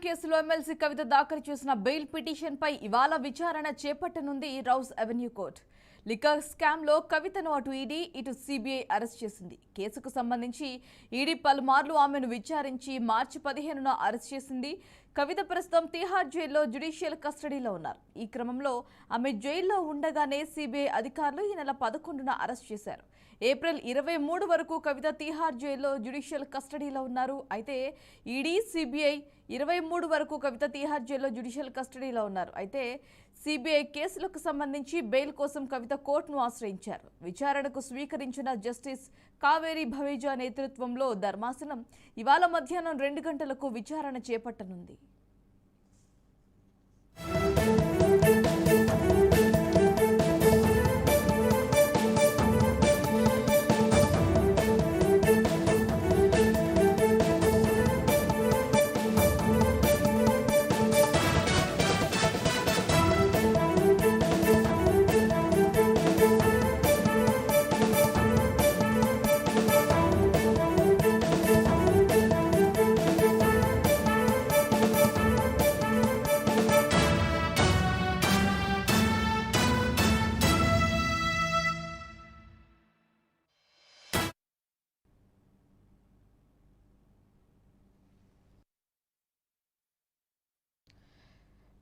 కేసులో ఎమ్మెల్సీ కవిత దాఖలు చేసిన బెయిల్ పిటిషన్పై ఇవాళ విచారణ చేపట్టనుంది రౌస్ అవెన్యూ కోర్టు. లిక్కర్ స్కామ్లో కవితను అటు ఈడీ ఇటు సిబిఐ అరెస్ట్ చేసింది. కేసుకు సంబంధించి ఈడీ పలుమార్లు ఆమెను విచారించి మార్చి 15న అరెస్ట్ చేసింది. కవిత ప్రస్తుతం తిహార్ జైల్లో జ్యుడిషియల్ కస్టడీలో ఉన్నారు. ఈ క్రమంలో ఆమె జైల్లో ఉండగానే సిబిఐ అధికారులు ఈ నెల 11న అరెస్ట్ చేశారు. ఏప్రిల్ 23 వరకు కవిత తిహార్ జైల్లో జ్యుడిషియల్ కస్టడీలో ఉన్నారు. అయితే ఈడీ సిబిఐ 23 వరకు కవిత తిహార్ జైల్లో జ్యుడిషియల్ కస్టడీలో ఉన్నారు. అయితే సిబిఐ కేసులకు సంబంధించి బెయిల్ కోసం కవిత కోర్టును ఆశ్రయించారు. విచారణకు స్వీకరించిన జస్టిస్ కావేరి భవేజా నేతృత్వంలో ధర్మాసనం ఇవాళ మధ్యాహ్నం 2 గంటలకు విచారణ చేపట్టనుంది.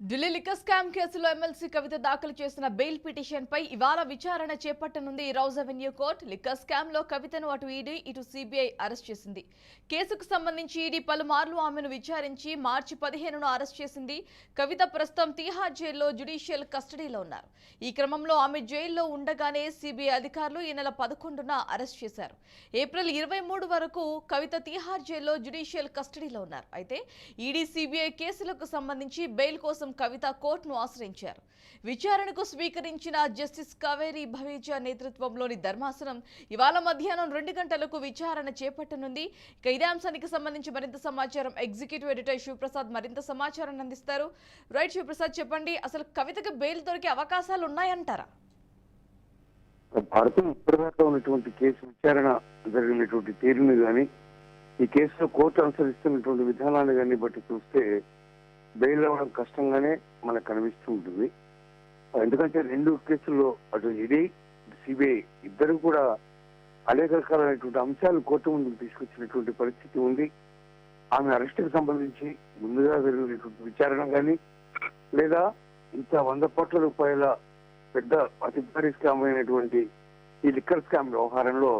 ఢిల్లీ లిక్కర్ స్కామ్ కేసులో ఎమ్మెల్సీ కవిత దాఖలు చేసిన బెయిల్ పిటిషన్పై ఇవాళ విచారణ చేపట్టనుంది రౌస్ అవెన్యూ కోర్టు. లిక్కర్ స్కామ్లో కవితను అటు ఈడీ ఇటు సిబిఐ అరెస్ట్ చేసింది. కేసుకు సంబంధించి ఈడీ పలుమార్లు ఆమెను విచారించి మార్చి 15న అరెస్ట్ చేసింది. కవిత ప్రస్తుతం తిహార్ జైల్లో జ్యుడిషియల్ కస్టడీలో ఉన్నారు. ఈ క్రమంలో ఆమె జైల్లో ఉండగానే సిబిఐ అధికారులు ఈ నెల 11న అరెస్ట్ చేశారు. ఏప్రిల్ 23 వరకు కవిత తిహార్ జైల్లో జ్యుడిషియల్ కస్టడీలో ఉన్నారు. అయితే ఈడీ సిబిఐ కేసులకు సంబంధించి బెయిల్ కోసం కవిత కోర్టును ఆశ్రయించారు. విచారణకు స్వీకరించిన జస్టిస్ కావేరి భవేజా నేతృత్వంలోని ధర్మాసనం ఇవాళ మధ్యాహ్నం 2 గంటలకు విచారణ చేపట్టనుంది. ఇక ఇదే అంశానికి సంబంధించి మరింత సమాచారం ఎగ్జిక్యూటివ్ ఎడిటర్ శివప్రసాద్ మరింత సమాచారాన్ని అందిస్తారు. రైట్ శివప్రసాద్, చెప్పండి, అసలు కవితకు బెయిల్ దొరికే అవకాశాలు ఉన్నాయంటారా? భారతం ఇప్పటిదాకా ఉన్నటువంటి కేసు విచారణ జరిగినటువంటి తీరుని కానీ ఈ కేసులో కోర్టు అనుసరిస్తున్నటువంటి విధానాన్ని కానీ బట్టి చూస్తే బెయిల్ అవ్వడం కష్టంగానే మనకు కనిపిస్తూ ఉంటుంది. ఎందుకంటే 2 కేసుల్లో అటు ఈడీ సిబిఐ ఇద్దరు కూడా అనేక రకాలైనటువంటి అంశాలు కోర్టు ముందుకు తీసుకొచ్చినటువంటి పరిస్థితి ఉంది. ఆమె అరెస్టుకు సంబంధించి ముందుగా జరిగినటువంటి విచారణ కానీ లేదా ఇంత 100 కోట్ల రూపాయల పెద్ద అతి భారీ స్కామ్ అయినటువంటి ఈ లిక్కర్ స్కామ్ వ్యవహారంలో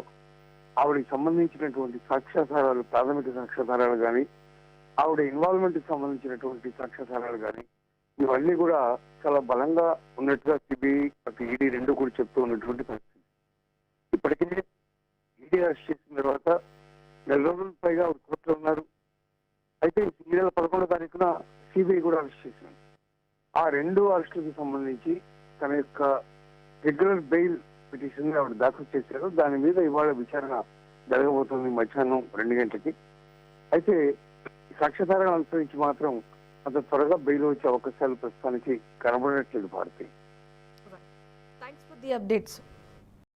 ఆవిడకి సంబంధించినటువంటి సాక్ష్యాధారాలు, ప్రాథమిక సాక్ష్యాధారాలు కానీ ఆవిడ ఇన్వాల్వ్మెంట్ కి సంబంధించినటువంటి సాక్ష్యాధారాలు కానీ ఇవన్నీ కూడా చాలా బలంగా ఉన్నట్టుగా సిబిఐ ఈడీ 2 కూడా చెప్తూ ఉన్నటువంటి పరిస్థితి. ఇప్పటికే ఈడీ అరెస్ట్ చేసిన తర్వాత 4 రోజుల పైగా కోర్టులో ఉన్నారు. అయితే ఈ నెల 11వ తారీఖున సిబిఐ కూడా అరెస్ట్ చేసింది. ఆ 2 అరెస్టులకు సంబంధించి తన యొక్క రెగ్యులర్ బెయిల్ పిటిషన్ ఆవిడ దాఖలు చేశారు. దాని మీద ఇవాళ విచారణ జరగబోతుంది మధ్యాహ్నం 2 గంటలకి. అయితే సాక్ష్యాధారాలను అనుసరించి మాత్రం అంత త్వరగా బెయిల్ వచ్చే అవకాశాలు ప్రస్తుతానికి కనబడట్లేదు. Bharati, thanks for the updates.